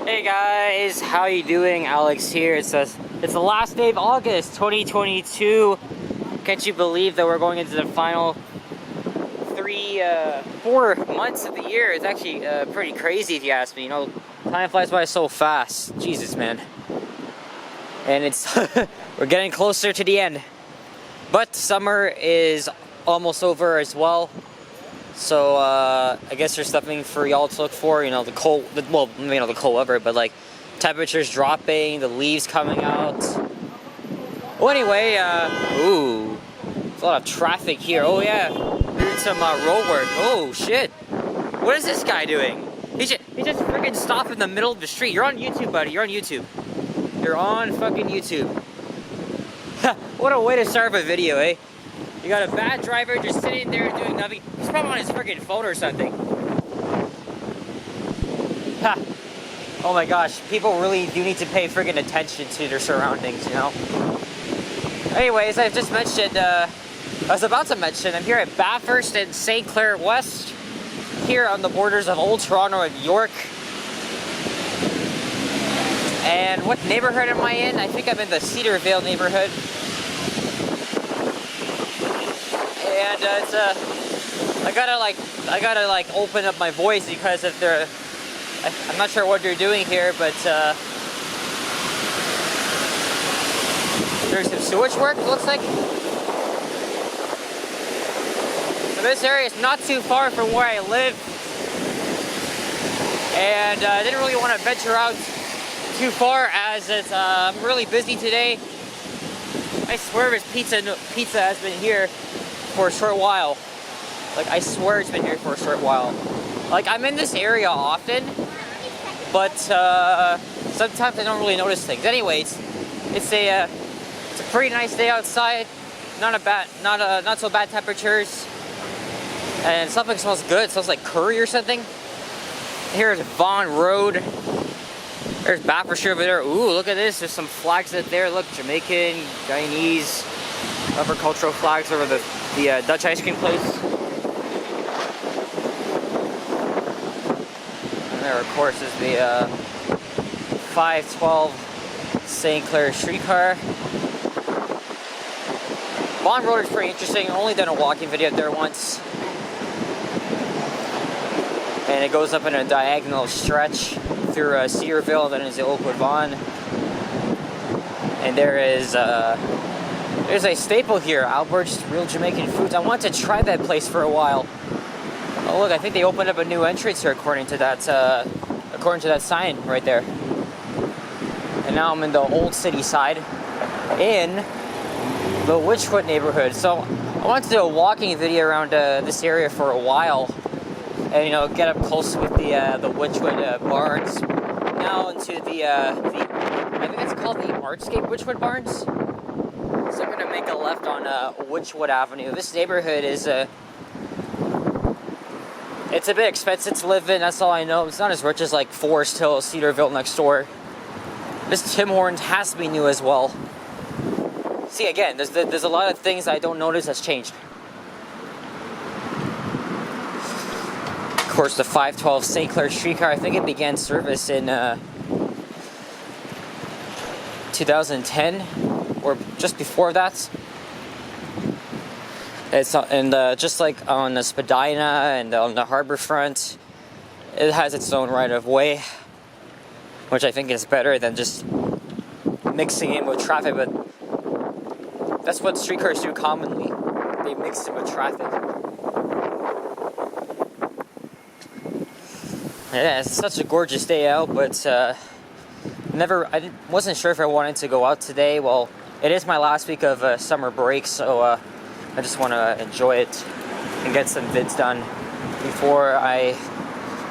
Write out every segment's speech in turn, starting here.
Hey guys, how you doing? Alex here. It's the last day of August 2022. Can't you believe that we're going into the final 4 months of the year? It's actually pretty crazy if you ask me. You know, time flies by so fast. Jesus, man. And it's we're getting closer to the end. But summer is almost over as well. So I guess there's something for y'all to look for, you know, the cold weather, but like temperatures dropping, the leaves coming out. Well, anyway, ooh, there's a lot of traffic here. Oh yeah, we're doing some road work. Oh shit, what is this guy doing? He just freaking stopped in the middle of the street. You're on YouTube, buddy. You're on YouTube. You're on fucking YouTube. What a way to start a video, eh? You got a bad driver just sitting there doing nothing. He's probably on his freaking phone or something. Ha! Oh my gosh, people really do need to pay friggin' attention to their surroundings, you know? Anyways, I've just mentioned, I was about to mention, I'm here at Bathurst and St. Clair West, here on the borders of Old Toronto and York. And what neighborhood am I in? I think I'm in the Cedarvale neighborhood. And it's I gotta open up my voice because if they're, I'm not sure what they're doing here, but there's some sewage work, it looks like. So this area is not too far from where I live, and I didn't really want to venture out too far as it's I'm really busy today. I swear this pizza has been here for a short while. Like, I swear it's been here for a short while. Like, I'm in this area often, but sometimes I don't really notice things. Anyways, it's a pretty nice day outside. Not so bad temperatures, and something smells good. It smells like curry or something. Here's Vaughan Road. There's Bathurst over there. Ooh, look at this. There's some flags out there. Look, Jamaican, Guyanese, other cultural flags over the Dutch ice cream place. And there, of course, is the 512 St. Clair streetcar. Vaughan Road is pretty interesting. I've only done a walking video there once. And it goes up in a diagonal stretch through Cedarvale, then into Oakwood Vaughan. And there's a staple here, Albert's Real Jamaican Foods. I wanted to try that place for a while. Oh look, I think they opened up a new entrance here according to that sign right there. And now I'm in the old city side in the Wychwood neighborhood. So I wanted to do a walking video around this area for a while, and you know, get up close with the Wychwood barns. Now into the I think it's called the Artscape Wychwood Barns. So I'm gonna make a left on Wychwood Avenue. This neighborhood is it's a bit expensive to live in. That's all I know. It's not as rich as like Forest Hill, Cedarville next door. This Tim Hortons has to be new as well. See, again, there's a lot of things I don't notice has changed. Of course, the 512 St. Clair streetcar. I think it began service in 2010. Or just before that. It's just like on the Spadina and on the harbor front, it has its own right of way, which I think is better than just mixing in with traffic. But that's what streetcars do commonly. They mix in with traffic. Yeah, it's such a gorgeous day out, but I wasn't sure if I wanted to go out today. Well, it is my last week of summer break, so I just want to enjoy it and get some vids done before I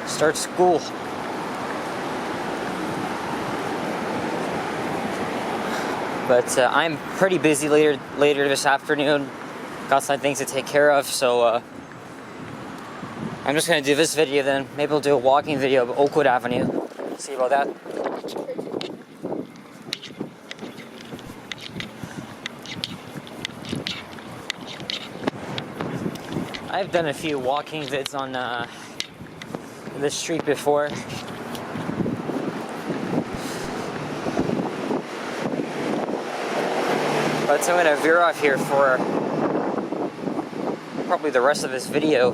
start school. But I'm pretty busy later this afternoon. Got some things to take care of, so I'm just going to do this video, then maybe I'll do a walking video of Oakwood Avenue. See about that. I've done a few walking vids on this street before. So I'm gonna veer off here for probably the rest of this video,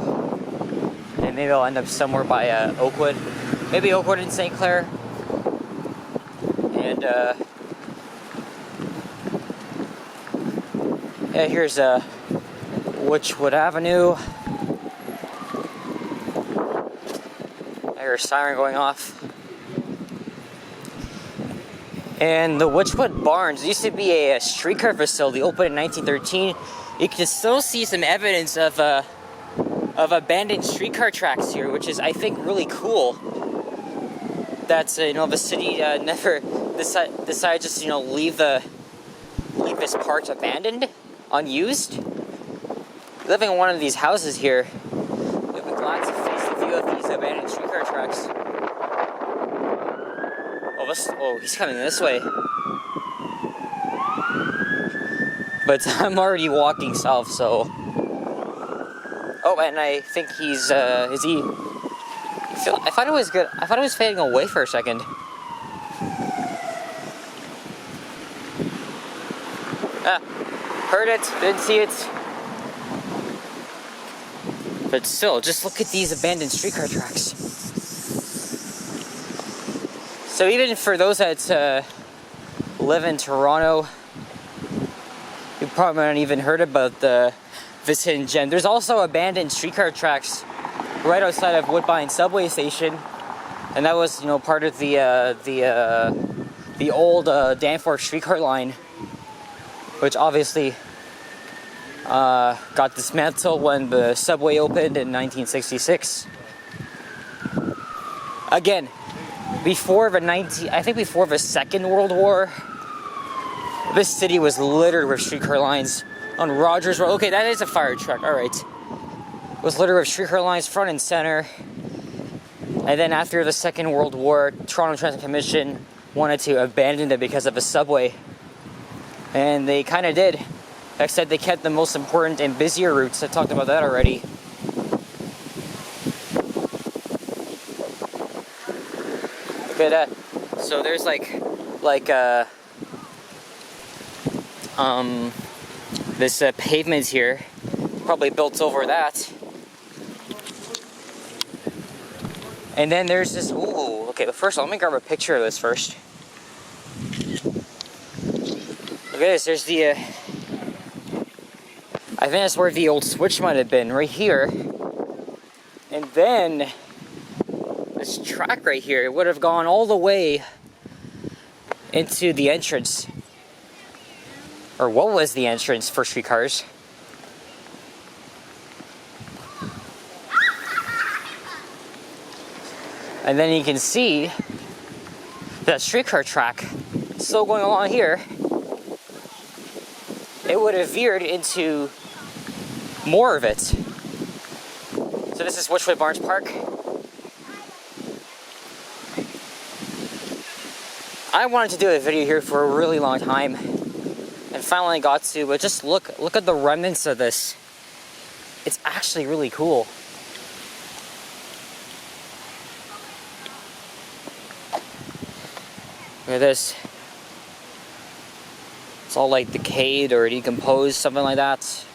and maybe I'll end up somewhere by Oakwood, maybe Oakwood and St. Clair, and yeah, here's Wychwood Avenue. I hear a siren going off. And the Wychwood Barns used to be a streetcar facility, opened in 1913. You can still see some evidence of abandoned streetcar tracks here, which is, I think, really cool. That's the city never decided just leave this part abandoned, unused. Living in one of these houses here, you'll be glad to face the view of these abandoned streetcar tracks. Oh, he's coming this way. But I'm already walking south, so. Oh, and I think he's, is he? I thought it was good. I thought it was fading away for a second. Heard it, didn't see it. But still, just look at these abandoned streetcar tracks. So even for those that live in Toronto, you probably haven't even heard about this hidden gem. There's also abandoned streetcar tracks right outside of Woodbine subway station, and that was part of the old Danforth streetcar line, which obviously got dismantled when the subway opened in 1966. Again, before the Second World War, this city was littered with streetcar lines on Rogers Road. Okay, that is a fire truck. All right, it was littered with streetcar lines front and center. And then after the Second World War, Toronto Transit Commission wanted to abandon it because of a subway, and they kind of did. Except they kept the most important and busier routes. I talked about that already. Look at that. So there's this pavement here, probably built over that. And then there's this. Ooh, okay. But first, let me grab a picture of this first. Look at this. There's the. I think that's where the old switch might have been, right here. And then this track right here would have gone all the way into the entrance. Or what was the entrance for streetcars? And then you can see that streetcar track still going along here. It would have veered into more of it. So this is Wychwood Barnes Park. I wanted to do a video here for a really long time, and finally got to. But just look at the remnants of this. It's actually really cool. Look at this. It's all like decayed or decomposed, something like that.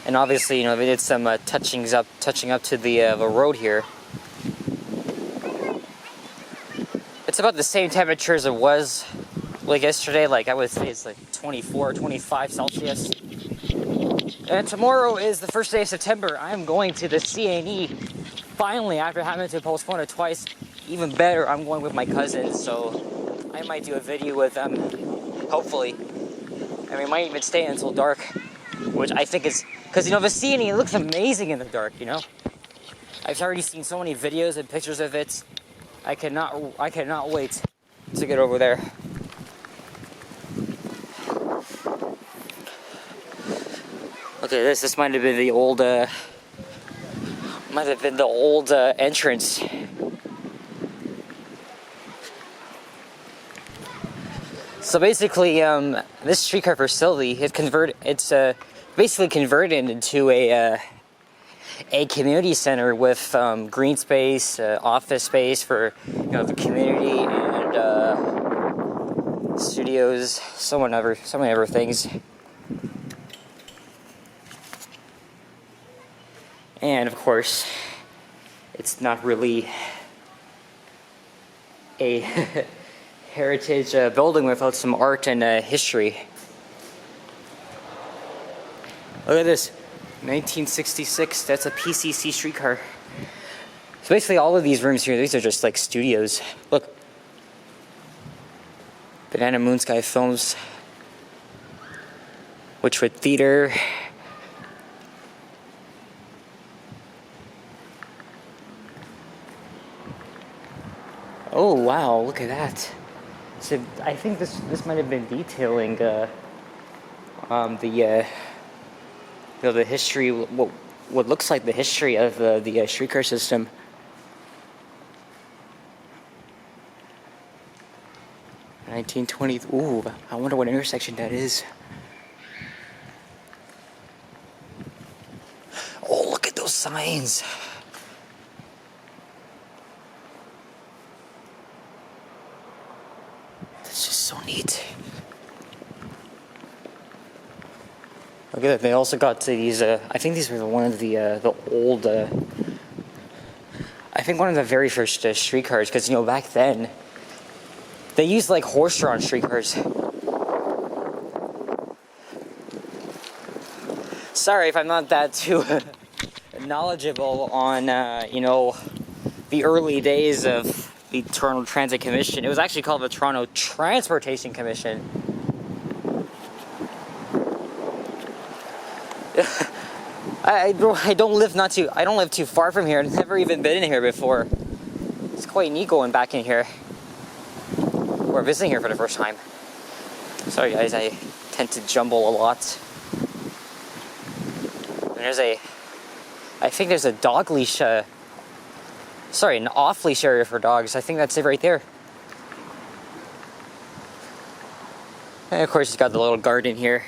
And obviously, they did some touching up to the road here. It's about the same temperature as it was like yesterday. Like I would say, it's like 24, 25 Celsius. And tomorrow is the first day of September. I'm going to the CNE. Finally, after having to postpone it twice. Even better, I'm going with my cousins, so I might do a video with them, hopefully. And we might even stay until dark, which I think is, because the CNE looks amazing in the dark, I've already seen so many videos and pictures of it. I cannot wait to get over there. Okay, this might have been the old entrance. So basically, this streetcar facility it's basically converted into a community center with green space, office space for the community, and studios, so many other things. And of course, it's not really a heritage building without some art and history. Look at this, 1966, that's a PCC streetcar. So basically all of these rooms here, these are just like studios. Look. Banana Moon Sky Films. Wychwood Theater. Oh wow, look at that. So I think this might have been detailing the the history, what looks like the history of the streetcar system. (1920). Ooh, I wonder what intersection that is. Oh, look at those signs. That's just so neat. Look at that. They also got these. I think these were one of the old. I think one of the very first streetcars, because back then they used like horse-drawn streetcars. Sorry if I'm not that too knowledgeable on the early days of the Toronto Transit Commission. It was actually called the Toronto Transportation Commission. I don't live too far from here. I've never even been in here before. It's quite neat going back in here. We're visiting here for the first time. Sorry guys, I tend to jumble a lot. And I think there's a dog leash, an off-leash area for dogs. I think that's it right there. And of course it's got the little garden here.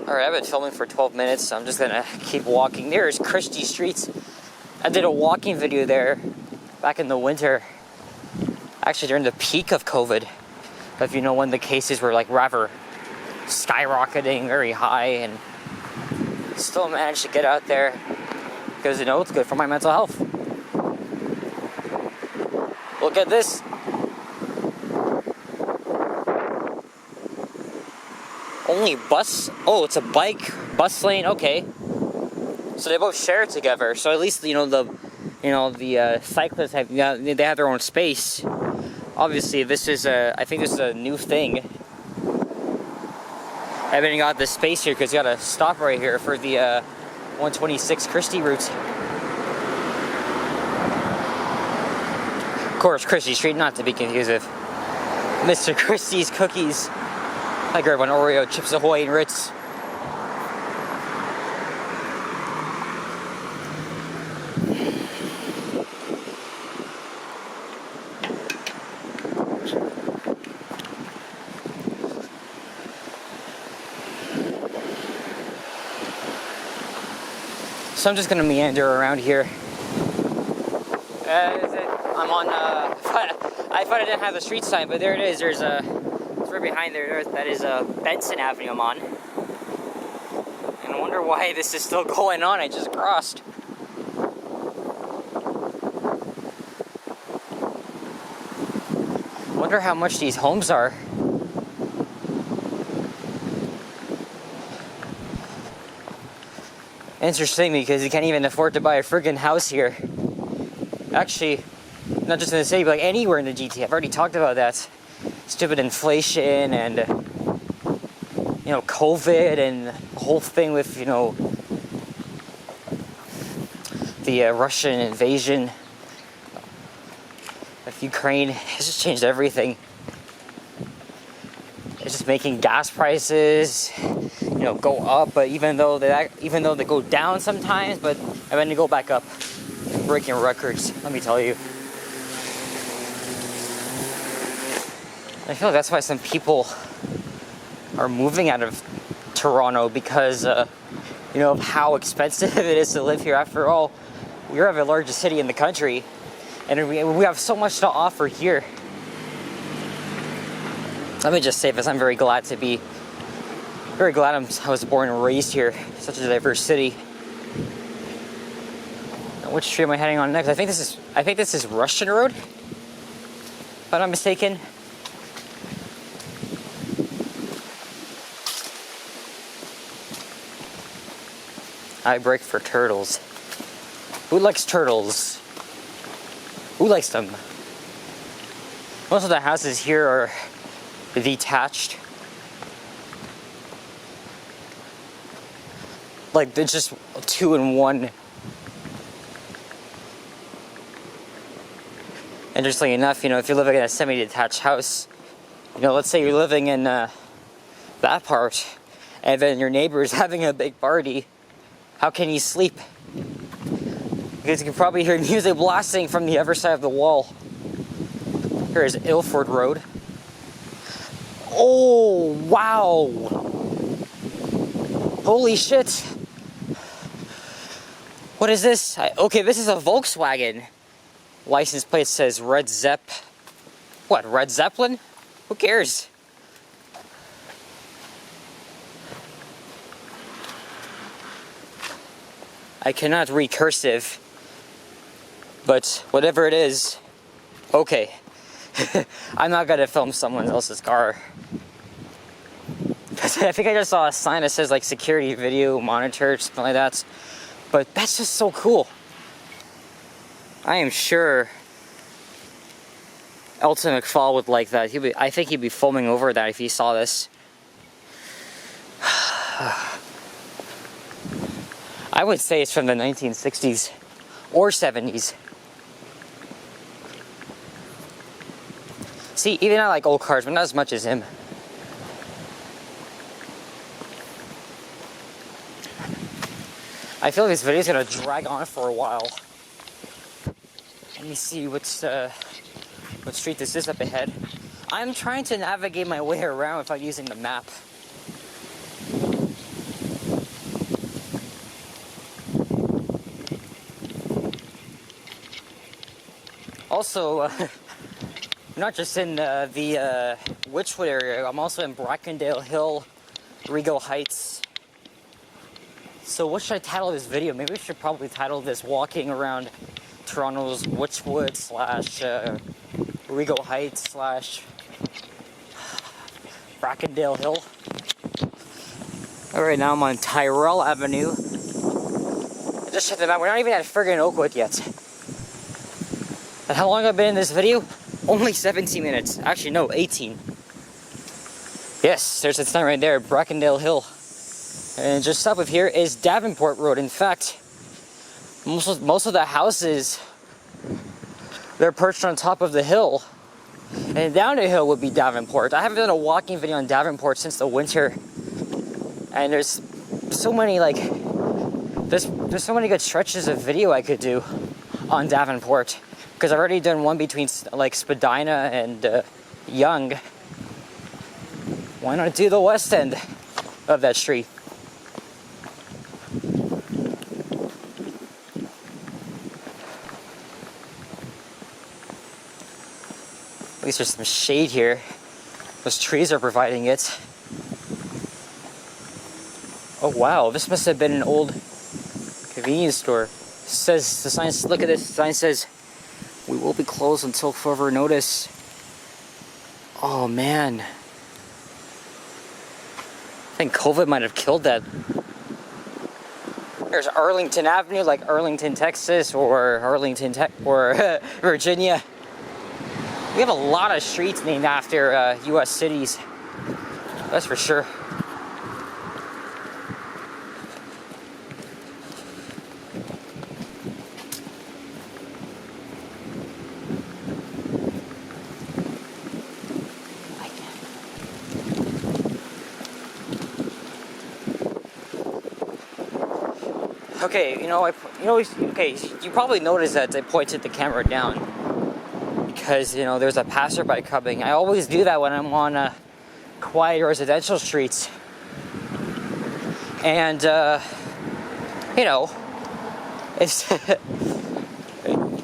Alright, I've been filming for 12 minutes, so I'm just gonna keep walking. There's Christie Streets. I did a walking video there back in the winter. Actually, during the peak of COVID. But when the cases were like rather skyrocketing, very high, and still managed to get out there because it's good for my mental health. Look at this. Only bus? Oh, it's a bus lane. Okay, so they both share it together. So at least the cyclists have they have their own space. Obviously, I think this is a new thing. I haven't got the space here because you gotta stop right here for the 126 Christie route. Of course, Christie Street, not to be confused with Mr. Christie's Cookies. I grabbed one Oreo, Chips Ahoy, and Ritz. So I'm just gonna meander around here. I'm on. I thought I didn't have the street sign, but there it is. There's a. It's right behind there. That is Benson Avenue I'm on. And I wonder why this is still going on. I just crossed. Wonder how much these homes are. Interesting, because you can't even afford to buy a friggin' house here. Actually, not just in the city, but like anywhere in the GTA. I've already talked about that. Stupid inflation and COVID and the whole thing with the Russian invasion of Ukraine. It's just changed everything. It's just making gas prices go up, but even though they go down sometimes, but then they go back up, breaking records, let me tell you. I feel like that's why some people are moving out of Toronto, because you know, of how expensive it is to live here. After all, we're the largest city in the country, and we have so much to offer here. Let me just say this: I'm very glad I was born and raised here. Such a diverse city. Now, which street am I heading on next? I think this is Russian Road, if I'm not mistaken. I break for turtles. Who likes turtles? Who likes them? Most of the houses here are detached. Like, they're just 2 in 1. Interestingly enough, you know, if you're living in a semi-detached house, you know, let's say you're living in that part, and then your neighbor is having a big party, how can you sleep? Because you can probably hear music blasting from the other side of the wall. Here is Ilford Road. Oh, wow! Holy shit! What is this? Okay, this is a Volkswagen. License plate says Red Zepp. What, Red Zeppelin? Who cares? I cannot read cursive, but whatever it is, okay. I'm not gonna film someone else's car. I think I just saw a sign that says like security video monitor, something like that. But that's just so cool. I am sure Elton McFall would like that. I think he'd be foaming over that if he saw this. I would say it's from the 1960s or 70s. See, even I like old cars, but not as much as him. I feel like this video is gonna drag on for a while. Let me see what street this is up ahead. I'm trying to navigate my way around without using the map. Also, I'm not just in the Wychwood area, I'm also in Bracondale Hill, Rego Heights. So what should I title this video? Maybe we should probably title this Walking Around Toronto's Wychwood / Rego Heights / Bracondale Hill. Alright, now I'm on Tyrrell Avenue. I just checked it out, we're not even at friggin' Oakwood yet. And how long have I been in this video? Only 17 minutes. Actually, no, 18. Yes, there's a sign right there, Bracondale Hill. And just south of here is Davenport Road. In fact, most of the houses, they're perched on top of the hill. And down the hill would be Davenport. I haven't done a walking video on Davenport since the winter. And there's so many there's so many good stretches of video I could do on Davenport. Because I've already done one between like Spadina and Yonge. Why not do the west end of that street? At least there's some shade here. Those trees are providing it. Oh wow, this must have been an old convenience store. Says the sign. Look at this. The sign says, "We will be closed until further notice." Oh man, I think COVID might have killed that. There's Arlington Avenue, like Arlington, Texas, or Virginia. We have a lot of streets named after U.S. cities. That's for sure. Okay, you probably noticed that I pointed the camera down because, you know, there's a passerby coming. I always do that when I'm on quiet residential streets. And, you know, it's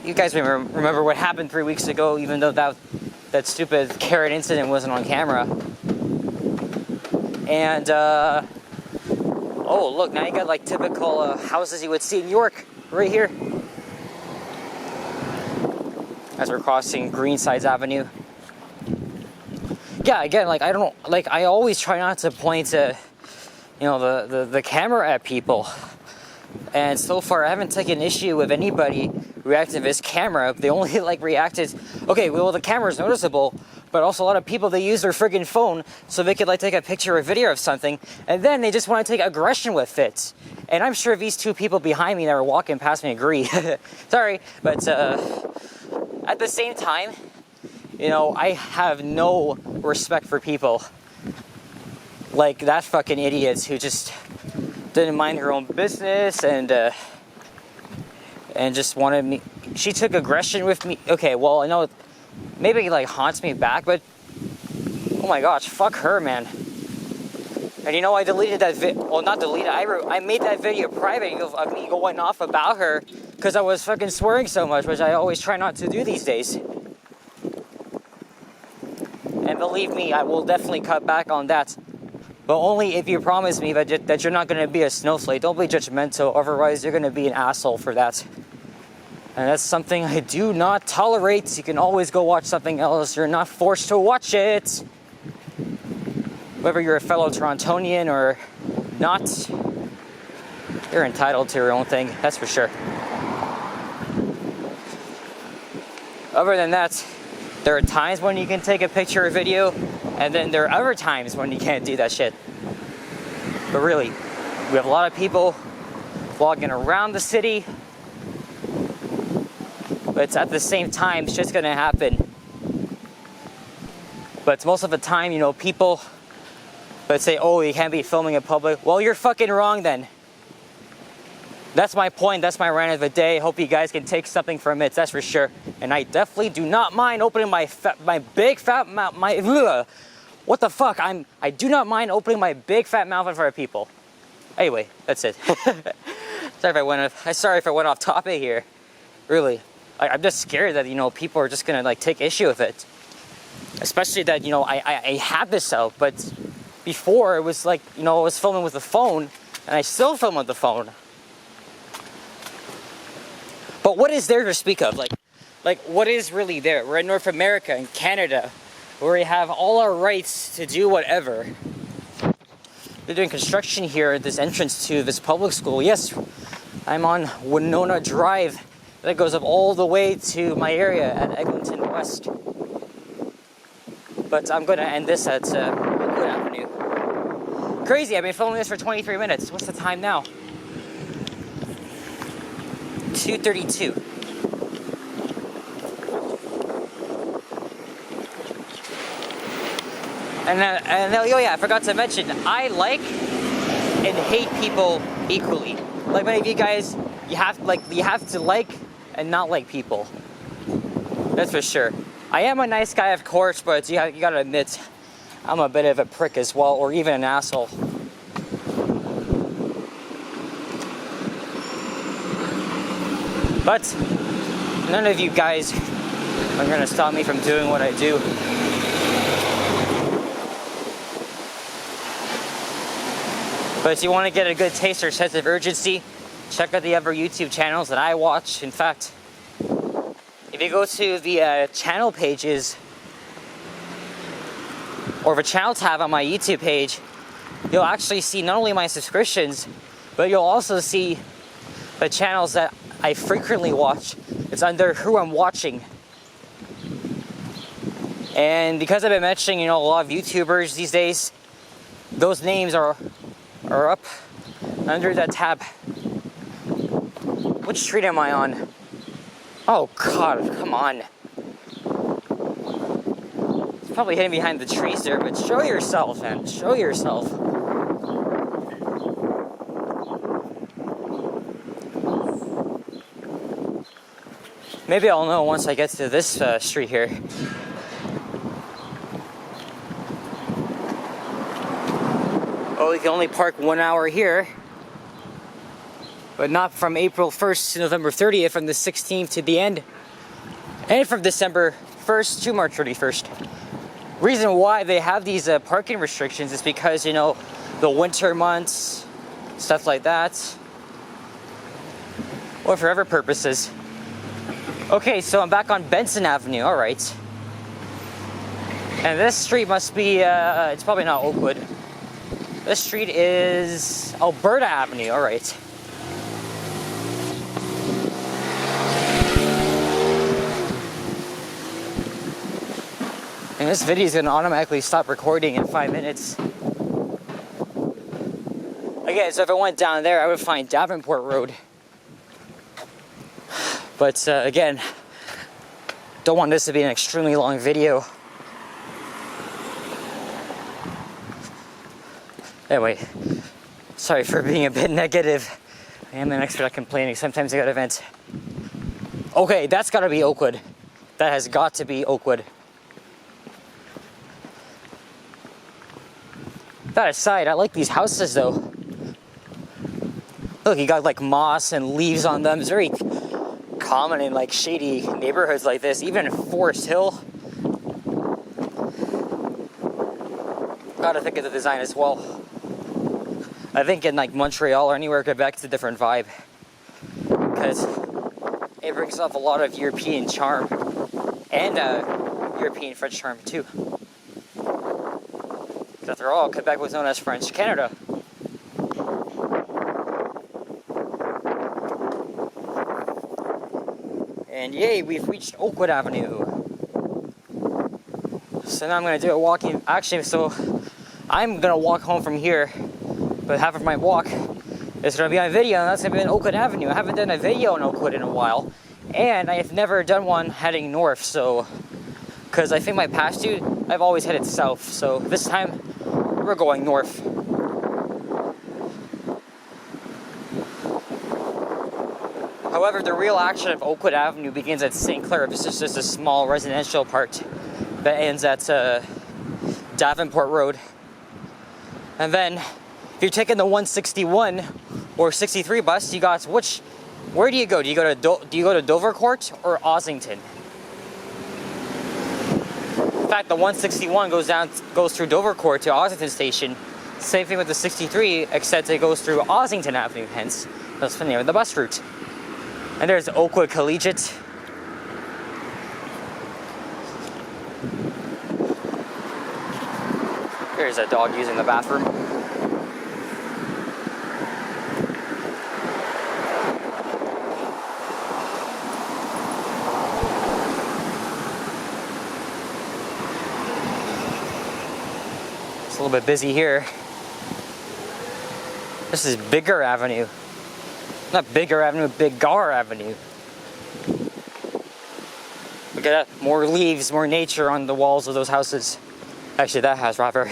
you guys may remember what happened 3 weeks ago, even though that stupid carrot incident wasn't on camera. And, oh, look, now you got like typical houses you would see in New York, right here. As we're crossing Greensides Avenue. Yeah, again, like, I always try not to point to, you know, the camera at people. And so far, I haven't taken issue with anybody reacting to this camera. They only, like, reacted, okay, well, the camera's noticeable, but also a lot of people, they use their friggin' phone so they could, like, take a picture or video of something, and then they just want to take aggression with it. And I'm sure these two people behind me that were walking past me agree. Sorry, but, at the same time, you know, I have no respect for people like that fucking idiots who just didn't mind her own business and just wanted me. She took aggression with me. Okay, well, I know maybe it like haunts me back, but oh my gosh, fuck her, man. And you know, I deleted that well, not deleted, I made that video private of me going off about her because I was fucking swearing so much, which I always try not to do these days. And believe me, I will definitely cut back on that. But only if you promise me that you're not going to be a snowflake. Don't be judgmental, otherwise you're going to be an asshole for that. And that's something I do not tolerate. You can always go watch something else. You're not forced to watch it. Whether you're a fellow Torontonian or not, you're entitled to your own thing, that's for sure. Other than that, there are times when you can take a picture or video, and then there are other times when you can't do that shit. But really, we have a lot of people vlogging around the city, but it's at the same time, it's just gonna happen. But most of the time, you know, people that say, oh, you can't be filming in public. Well, you're fucking wrong then. That's my point, that's my rant of the day. Hope you guys can take something from it, that's for sure. And I definitely do not mind opening my big fat mouth, what the fuck? I do not mind opening my big fat mouth in front of people. Anyway, that's it. Sorry if I went off topic here. Really, I'm just scared that, you know, people are just gonna like take issue with it. Especially that, you know, I had this out, but before it was like, you know, I was filming with the phone, and I still film with the phone. But what is there to speak of? Like what is really there? We're in North America and Canada, where we have all our rights to do whatever. They're doing construction here at this entrance to this public school. Yes, I'm on Winona Drive. That goes up all the way to my area at Eglinton West. But I'm going to end this at Wychwood Avenue. Crazy, I've been filming this for 23 minutes. What's the time now? 2:32. And oh yeah, I forgot to mention, I like and hate people equally. Like many of you guys, you have to like and not like people. That's for sure. I am a nice guy, of course, but you gotta admit, I'm a bit of a prick as well, or even an asshole. But none of you guys are gonna stop me from doing what I do. But if you want to get a good taste or sense of urgency, check out the other YouTube channels that I watch. In fact, if you go to the channel pages or the channel tab on my YouTube page, you'll actually see not only my subscriptions, but you'll also see the channels that I frequently watch. It's under who I'm watching. And because I've been mentioning, you know, a lot of YouTubers these days, those names are up under that tab. Which street am I on? Oh God, come on. It's probably hidden behind the trees there, but show yourself, man. Show yourself. Maybe I'll know once I get to this street here. Oh, we can only park 1 hour here. But not from April 1st to November 30th, from the 16th to the end. And from December 1st to March 31st. Reason why they have these parking restrictions is because, you know, the winter months, stuff like that. Or for other purposes. Okay, so I'm back on Benson Avenue, alright. And this street must be, it's probably not Oakwood. This street is Alberta Avenue, alright. And this video is going to automatically stop recording in 5 minutes. Again, so if I went down there, I would find Davenport Road. But again, don't want this to be an extremely long video. Anyway, sorry for being a bit negative. I am an expert at complaining. Sometimes I gotta vent. Okay, that's gotta be Oakwood. That has got to be Oakwood. That aside, I like these houses though. Look, you got like moss and leaves on them. It's very common in like shady neighborhoods like this, even in Forest Hill. Gotta think of the design as well. I think in like Montreal or anywhere Quebec, it's a different vibe. Because it brings up a lot of European charm. And European French charm too. After all, Quebec was known as French Canada. And yay, we've reached Oakwood Avenue. So now I'm gonna do a walking. Actually, so I'm gonna walk home from here, but half of my walk is gonna be on video, and that's gonna be on Oakwood Avenue. I haven't done a video on Oakwood in a while, and I have never done one heading north. So, because I think my past two, I've always headed south. So this time, we're going north. However, the real action of Oakwood Avenue begins at St. Clair. This is just a small residential part that ends at Davenport Road. And then, if you're taking the 161 or 63 bus, you got where do you go? Do you go to Dovercourt or Ossington? In fact, the 161 goes through Dovercourt to Ossington Station. Same thing with the 63, except it goes through Ossington Avenue, hence that's the name of the bus route. And there's Oakwood Collegiate. There's a dog using the bathroom. It's a little bit busy here. This is Bigger Avenue. Not Bigger Avenue, Biggar Avenue. Look at that. More leaves, more nature on the walls of those houses. Actually, that house, rather.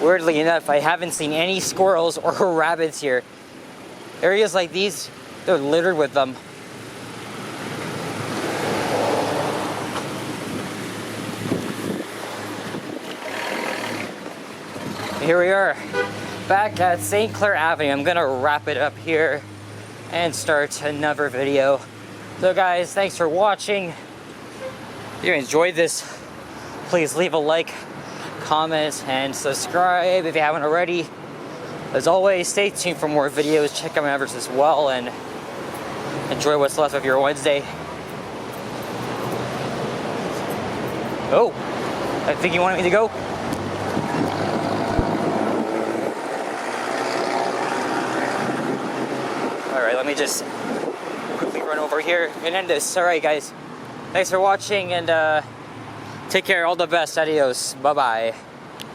Weirdly enough, I haven't seen any squirrels or rabbits here. Areas like these, they're littered with them. Here we are, back at St. Clair Avenue. I'm gonna wrap it up here and start another video. So guys, thanks for watching. If you enjoyed this, please leave a like, comment, and subscribe if you haven't already. As always, stay tuned for more videos. Check out my others as well, and enjoy what's left of your Wednesday. Oh, I think you wanted me to go? Alright, let me just quickly run over here and end this. Alright guys, thanks for watching, and take care, all the best, adios, bye bye.